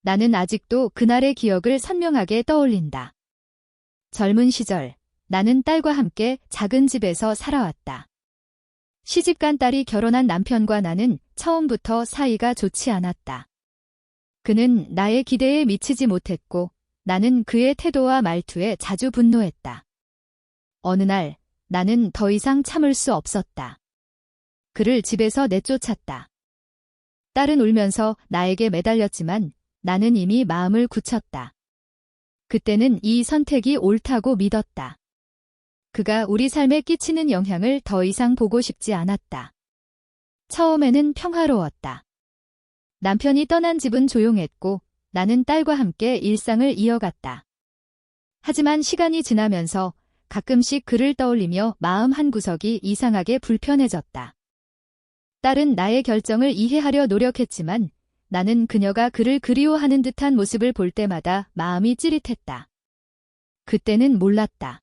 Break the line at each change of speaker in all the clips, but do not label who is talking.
나는 아직도 그날의 기억을 선명하게 떠올린다. 젊은 시절, 나는 딸과 함께 작은 집에서 살아왔다. 시집간 딸이 결혼한 남편과 나는 처음부터 사이가 좋지 않았다. 그는 나의 기대에 미치지 못했고 나는 그의 태도와 말투에 자주 분노했다. 어느 날 나는 더 이상 참을 수 없었다. 그를 집에서 내쫓았다. 딸은 울면서 나에게 매달렸지만 나는 이미 마음을 굳혔다. 그때는 이 선택이 옳다고 믿었다. 그가 우리 삶에 끼치는 영향을 더 이상 보고 싶지 않았다. 처음에는 평화로웠다. 남편이 떠난 집은 조용했고 나는 딸과 함께 일상을 이어갔다. 하지만 시간이 지나면서 가끔씩 그를 떠올리며 마음 한구석이 이상하게 불편해졌다. 딸은 나의 결정을 이해하려 노력했지만 나는 그녀가 그를 그리워하는 듯한 모습을 볼 때마다 마음이 찌릿했다. 그때는 몰랐다.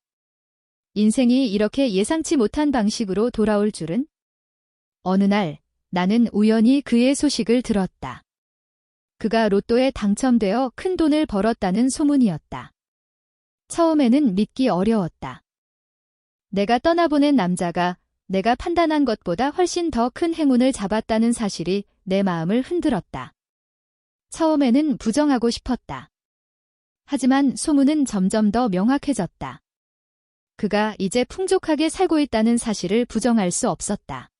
인생이 이렇게 예상치 못한 방식으로 돌아올 줄은? 어느 날 나는 우연히 그의 소식을 들었다. 그가 로또에 당첨되어 큰 돈을 벌었다는 소문이었다. 처음에는 믿기 어려웠다. 내가 떠나보낸 남자가 내가 판단한 것보다 훨씬 더 큰 행운을 잡았다는 사실이 내 마음을 흔들었다. 처음에는 부정하고 싶었다. 하지만 소문은 점점 더 명확해졌다. 그가 이제 풍족하게 살고 있다는 사실을 부정할 수 없었다.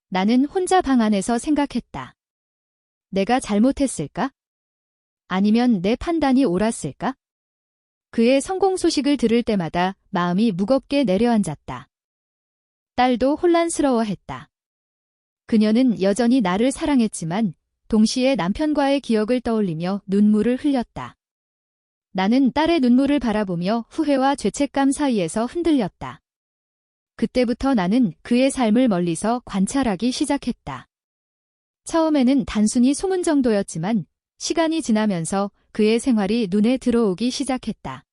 나는 혼자 방 안에서 생각했다. 내가 잘못했을까? 아니면 내 판단이 옳았을까? 그의 성공 소식을 들을 때마다 마음이 무겁게 내려앉았다. 딸도 혼란스러워했다. 그녀는 여전히 나를 사랑했지만 동시에 남편과의 기억을 떠올리며 눈물을 흘렸다. 나는 딸의 눈물을 바라보며 후회와 죄책감 사이에서 흔들렸다. 그때부터 나는 그의 삶을 멀리서 관찰하기 시작했다. 처음에는 단순히 소문 정도였지만 시간이 지나면서 그의 생활이 눈에 들어오기 시작했다.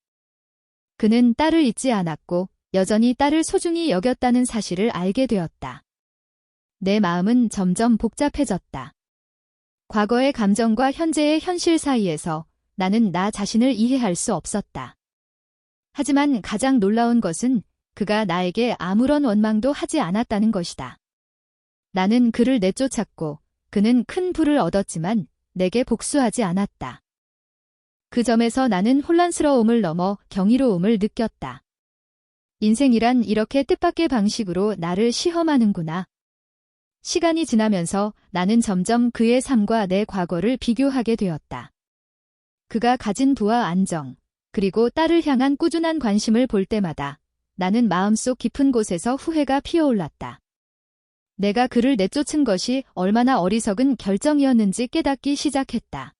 그는 딸을 잊지 않았고 여전히 딸을 소중히 여겼다는 사실을 알게 되었다. 내 마음은 점점 복잡해졌다. 과거의 감정과 현재의 현실 사이에서 나는 나 자신을 이해할 수 없었다. 하지만 가장 놀라운 것은 그가 나에게 아무런 원망도 하지 않았다는 것이다. 나는 그를 내쫓았고 그는 큰 부를 얻었지만 내게 복수하지 않았다. 그 점에서 나는 혼란스러움을 넘어 경이로움을 느꼈다. 인생이란 이렇게 뜻밖의 방식으로 나를 시험하는구나. 시간이 지나면서 나는 점점 그의 삶과 내 과거를 비교하게 되었다. 그가 가진 부와 안정, 그리고 딸을 향한 꾸준한 관심을 볼 때마다 나는 마음속 깊은 곳에서 후회가 피어올랐다. 내가 그를 내쫓은 것이 얼마나 어리석은 결정이었는지 깨닫기 시작했다.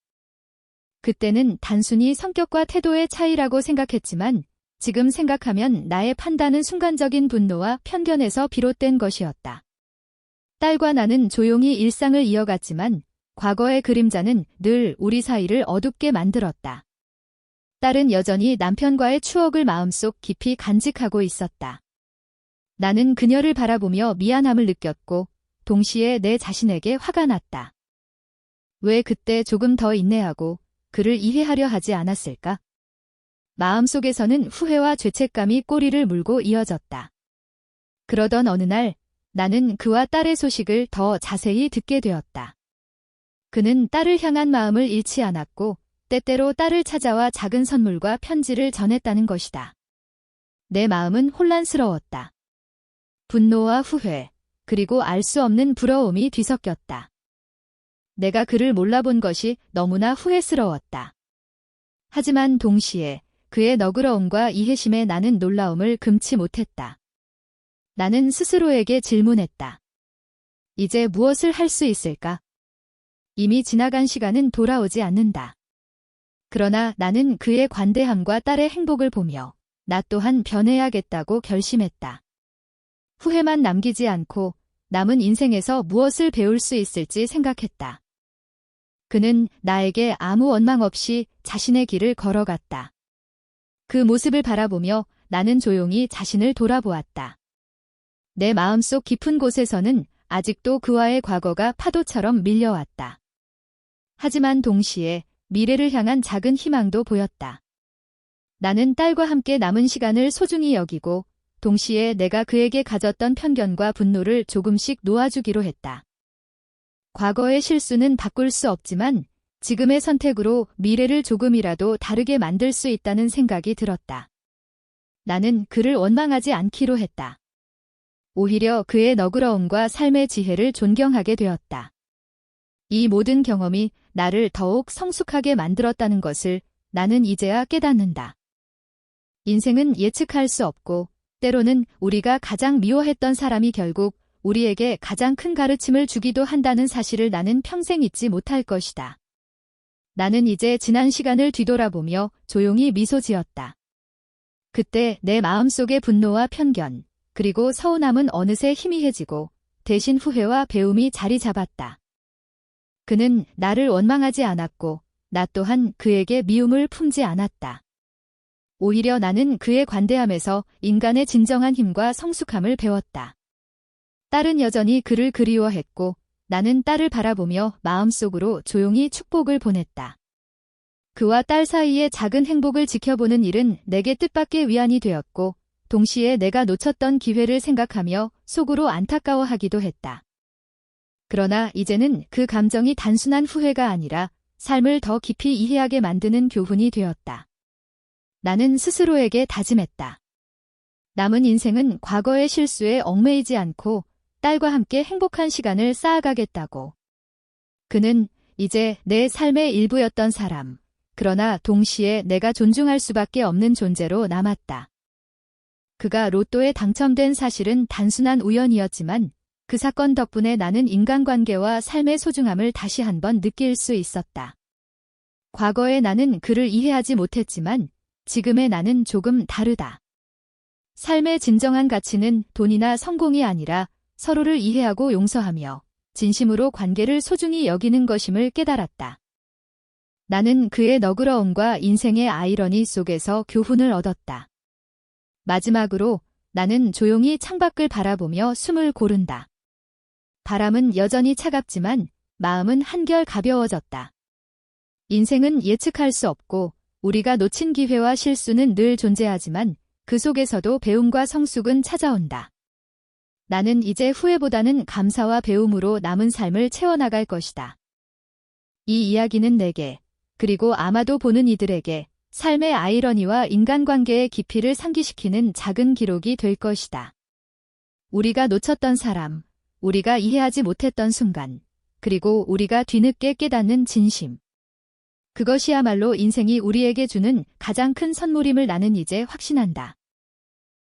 그때는 단순히 성격과 태도의 차이라고 생각했지만 지금 생각하면 나의 판단은 순간적인 분노와 편견에서 비롯된 것이었다. 딸과 나는 조용히 일상을 이어갔지만 과거의 그림자는 늘 우리 사이를 어둡게 만들었다. 딸은 여전히 남편과의 추억을 마음속 깊이 간직하고 있었다. 나는 그녀를 바라보며 미안함을 느꼈고 동시에 내 자신에게 화가 났다. 왜 그때 조금 더 인내하고 그를 이해하려 하지 않았을까? 마음속에서는 후회와 죄책감이 꼬리를 물고 이어졌다. 그러던 어느 날 나는 그와 딸의 소식을 더 자세히 듣게 되었다. 그는 딸을 향한 마음을 잃지 않았고 때때로 딸을 찾아와 작은 선물과 편지를 전했다는 것이다. 내 마음은 혼란스러웠다. 분노와 후회, 그리고 알 수 없는 부러움이 뒤섞였다. 내가 그를 몰라본 것이 너무나 후회스러웠다. 하지만 동시에 그의 너그러움과 이해심에 나는 놀라움을 금치 못했다. 나는 스스로에게 질문했다. 이제 무엇을 할 수 있을까? 이미 지나간 시간은 돌아오지 않는다. 그러나 나는 그의 관대함과 딸의 행복을 보며 나 또한 변해야겠다고 결심했다. 후회만 남기지 않고 남은 인생에서 무엇을 배울 수 있을지 생각했다. 그는 나에게 아무 원망 없이 자신의 길을 걸어갔다. 그 모습을 바라보며 나는 조용히 자신을 돌아보았다. 내 마음속 깊은 곳에서는 아직도 그와의 과거가 파도처럼 밀려왔다. 하지만 동시에 미래를 향한 작은 희망도 보였다. 나는 딸과 함께 남은 시간을 소중히 여기고 동시에 내가 그에게 가졌던 편견과 분노를 조금씩 놓아주기로 했다. 과거의 실수는 바꿀 수 없지만 지금의 선택으로 미래를 조금이라도 다르게 만들 수 있다는 생각이 들었다. 나는 그를 원망하지 않기로 했다. 오히려 그의 너그러움과 삶의 지혜를 존경하게 되었다. 이 모든 경험이 나를 더욱 성숙하게 만들었다는 것을 나는 이제야 깨닫는다. 인생은 예측할 수 없고 때로는 우리가 가장 미워했던 사람이 결국 우리에게 가장 큰 가르침을 주기도 한다는 사실을 나는 평생 잊지 못할 것이다. 나는 이제 지난 시간을 뒤돌아보며 조용히 미소 지었다. 그때 내 마음속의 분노와 편견, 그리고 서운함은 어느새 희미해지고 대신 후회와 배움이 자리 잡았다. 그는 나를 원망하지 않았고 나 또한 그에게 미움을 품지 않았다. 오히려 나는 그의 관대함에서 인간의 진정한 힘과 성숙함을 배웠다. 딸은 여전히 그를 그리워했고 나는 딸을 바라보며 마음속으로 조용히 축복을 보냈다. 그와 딸 사이의 작은 행복을 지켜보는 일은 내게 뜻밖의 위안이 되었고 동시에 내가 놓쳤던 기회를 생각하며 속으로 안타까워하기도 했다. 그러나 이제는 그 감정이 단순한 후회가 아니라 삶을 더 깊이 이해하게 만드는 교훈이 되었다. 나는 스스로에게 다짐했다. 남은 인생은 과거의 실수에 얽매이지 않고 딸과 함께 행복한 시간을 쌓아가겠다고. 그는 이제 내 삶의 일부였던 사람, 그러나 동시에 내가 존중할 수밖에 없는 존재로 남았다. 그가 로또에 당첨된 사실은 단순한 우연이었지만 그 사건 덕분에 나는 인간관계와 삶의 소중함을 다시 한번 느낄 수 있었다. 과거의 나는 그를 이해하지 못했지만 지금의 나는 조금 다르다. 삶의 진정한 가치는 돈이나 성공이 아니라 서로를 이해하고 용서하며 진심으로 관계를 소중히 여기는 것임을 깨달았다. 나는 그의 너그러움과 인생의 아이러니 속에서 교훈을 얻었다. 마지막으로 나는 조용히 창밖을 바라보며 숨을 고른다. 바람은 여전히 차갑지만 마음은 한결 가벼워졌다. 인생은 예측할 수 없고 우리가 놓친 기회와 실수는 늘 존재하지만 그 속에서도 배움과 성숙은 찾아온다. 나는 이제 후회보다는 감사와 배움으로 남은 삶을 채워나갈 것이다. 이 이야기는 내게, 그리고 아마도 보는 이들에게 삶의 아이러니와 인간관계의 깊이를 상기시키는 작은 기록이 될 것이다. 우리가 놓쳤던 사람, 우리가 이해하지 못했던 순간, 그리고 우리가 뒤늦게 깨닫는 진심. 그것이야말로 인생이 우리에게 주는 가장 큰 선물임을 나는 이제 확신한다.